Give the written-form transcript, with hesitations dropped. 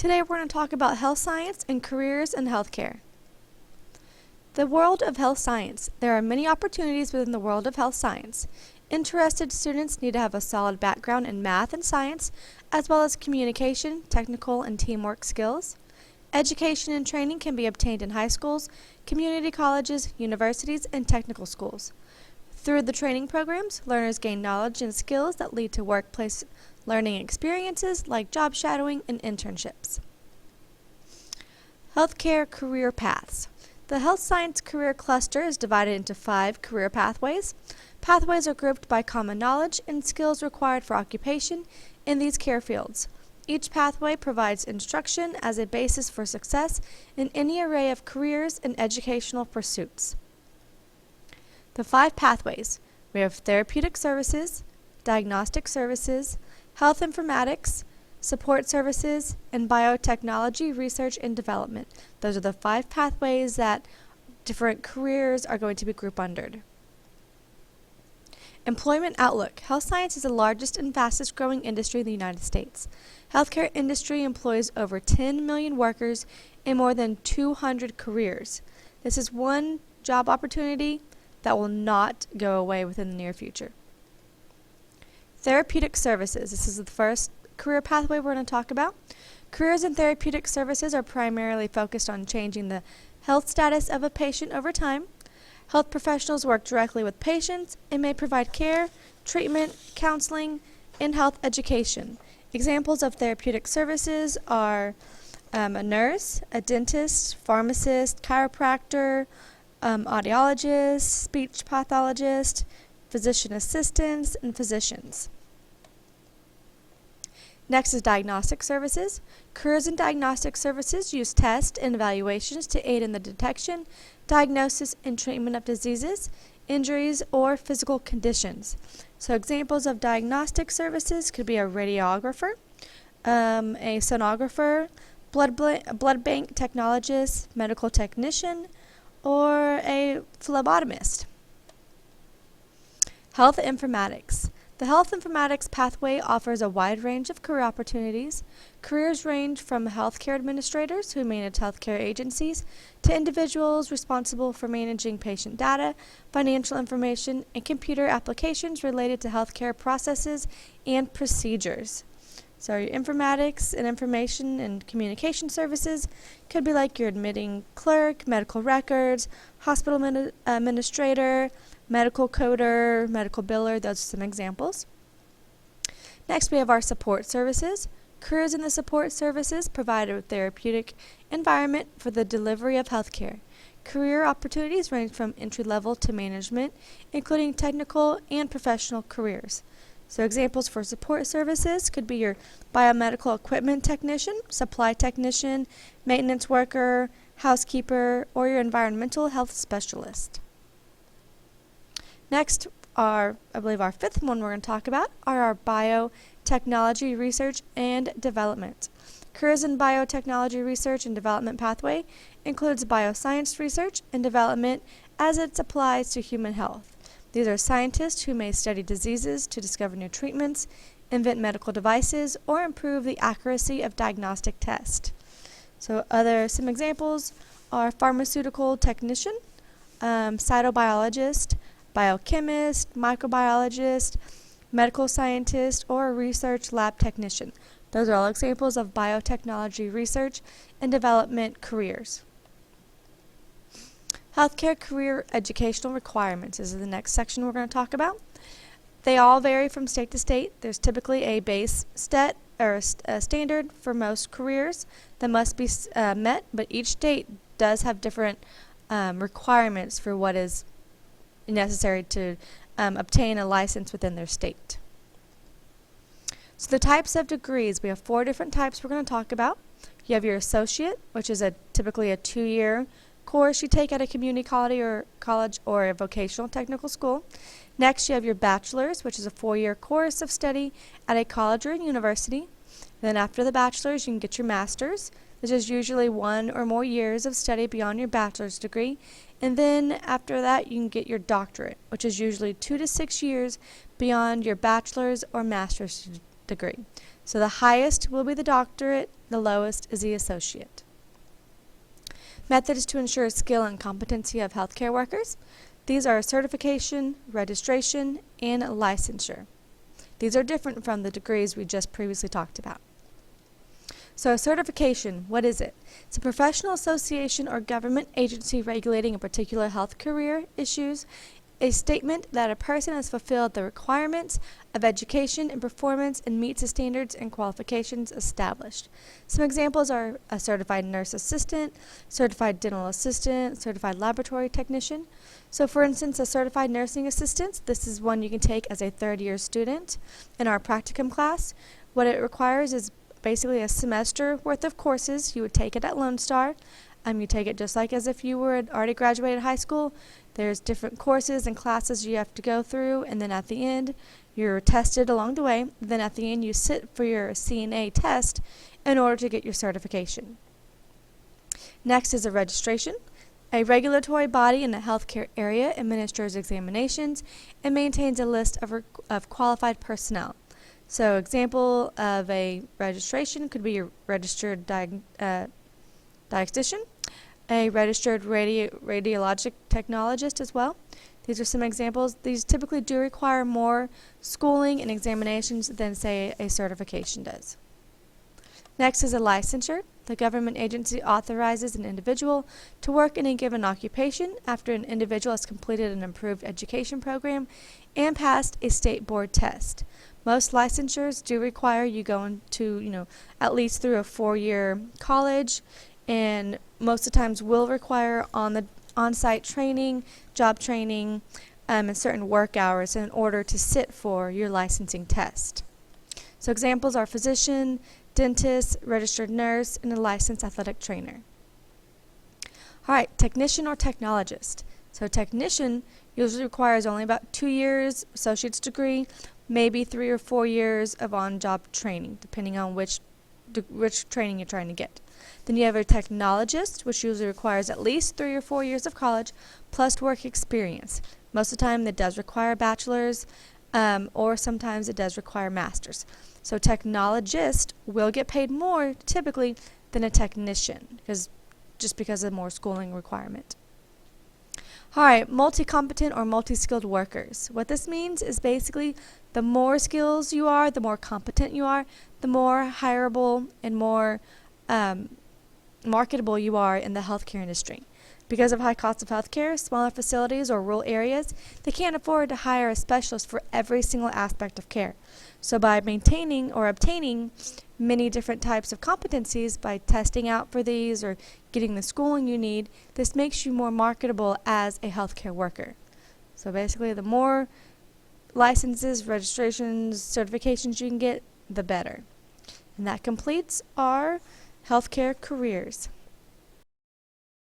Today we're going to talk about health science and careers in healthcare. The world of health science. There are many opportunities within the world of health science. Interested students need to have a solid background in math and science, as well as communication, technical, and teamwork skills. Education and training can be obtained in high schools, community colleges, universities, and technical schools. Through the training programs, learners gain knowledge and skills that lead to workplace learning experiences like job shadowing and internships. Healthcare career paths. The health science career cluster is divided into 5 career pathways. Pathways are grouped by common knowledge and skills required for occupation in these care fields. Each pathway provides instruction as a basis for success in any array of careers and educational pursuits. The 5 pathways. We have therapeutic services, diagnostic services, health informatics, support services, and biotechnology research and development. Those are the 5 pathways that different careers are going to be grouped under. Employment outlook. Health science is the largest and fastest growing industry in the United States. Healthcare industry employs over 10 million workers in more than 200 careers. This is one job opportunity that will not go away within the near future. Therapeutic services. This is the first career pathway we're going to talk about. Careers in therapeutic services are primarily focused on changing the health status of a patient over time. Health professionals work directly with patients and may provide care, treatment, counseling, and health education. Examples of therapeutic services are a nurse, a dentist, pharmacist, chiropractor, audiologist, speech pathologist, physician assistants, and physicians. Next is diagnostic services. Careers in diagnostic services use tests and evaluations to aid in the detection, diagnosis, and treatment of diseases, injuries, or physical conditions. So examples of diagnostic services could be a radiographer, a sonographer, blood bank technologist, medical technician, or a phlebotomist. Health informatics. The health informatics pathway offers a wide range of career opportunities. Careers range from healthcare administrators who manage healthcare agencies to individuals responsible for managing patient data, financial information, and computer applications related to healthcare processes and procedures. So your informatics and information and communication services could be like your admitting clerk, medical records, hospital administrator, medical coder, medical biller. Those are some examples. Next, we have our support services. Careers in the support services provide a therapeutic environment for the delivery of healthcare. Career opportunities range from entry-level to management, including technical and professional careers. So examples for support services could be your biomedical equipment technician, supply technician, maintenance worker, housekeeper, or your environmental health specialist. Next, I believe our 5th one we're going to talk about are our biotechnology research and development. Careers in biotechnology research and development pathway includes bioscience research and development as it applies to human health. These are scientists who may study diseases to discover new treatments, invent medical devices, or improve the accuracy of diagnostic tests. So some examples are pharmaceutical technician, cytobiologist, biochemist, microbiologist, medical scientist, or a research lab technician. Those are all examples of biotechnology research and development careers. Healthcare career educational requirements. This is the next section we're going to talk about. They all vary from state to state. There's typically a base stat or a standard for most careers that must be met, but each state does have different requirements for what is necessary to obtain a license within their state. So the types of degrees, we have 4 different types we're going to talk about. You have your associate, which is typically a 2-year course you take at a community college or a vocational technical school. Next, you have your bachelor's, which is a 4-year course of study at a college or university. Then after the bachelor's, you can get your master's. This is usually 1 or more years of study beyond your bachelor's degree. And then after that, you can get your doctorate, which is usually 2 to 6 years beyond your bachelor's or master's degree. So the highest will be the doctorate, the lowest is the associate. Methods to ensure skill and competency of healthcare workers. These are certification, registration, and licensure. These are different from the degrees we just previously talked about. So certification, what is it? It's a professional association or government agency regulating a particular health career issues, a statement that a person has fulfilled the requirements of education and performance and meets the standards and qualifications established. Some examples are a certified nurse assistant, certified dental assistant, certified laboratory technician. So for instance, a certified nursing assistant, this is one you can take as a third-year student in our practicum class. What it requires is basically a semester worth of courses. You would take it at Lone Star. You take it just like as if you were already graduated high school. There's different courses and classes you have to go through, and then at the end, you're tested along the way. Then at the end, you sit for your CNA test in order to get your certification. Next is a registration. A regulatory body in the healthcare area administers examinations and maintains a list of qualified personnel. So example of a registration could be a registered diagnostician, a registered radiologic technologist as well. These are some examples. These typically do require more schooling and examinations than, say, a certification does. Next is a licensure. The government agency authorizes an individual to work in a given occupation after an individual has completed an improved education program and passed a state board test. Most licensures do require you going to, at least through a 4-year college, and most of the times will require on-site training, job training, and certain work hours in order to sit for your licensing test. So examples are physician, dentist, registered nurse, and a licensed athletic trainer. All right, technician or technologist. So technician usually requires only about 2 years, associate's degree, maybe 3 or 4 years of on-job training, depending on which training you're trying to get. Then you have a technologist, which usually requires at least 3 or 4 years of college plus work experience. Most of the time it does require a bachelor's, or sometimes it does require master's. So technologist will get paid more typically than a technician just because of more schooling requirement. All right, multi-competent or multi-skilled workers. What this means is basically the more skills you are, the more competent you are, the more hireable and more marketable you are in the healthcare industry. Because of high cost of healthcare, smaller facilities or rural areas, they can't afford to hire a specialist for every single aspect of care. So by maintaining or obtaining many different types of competencies, by testing out for these or getting the schooling you need, this makes you more marketable as a healthcare worker. So basically, the more licenses, registrations, certifications you can get, the better. And that completes our healthcare careers.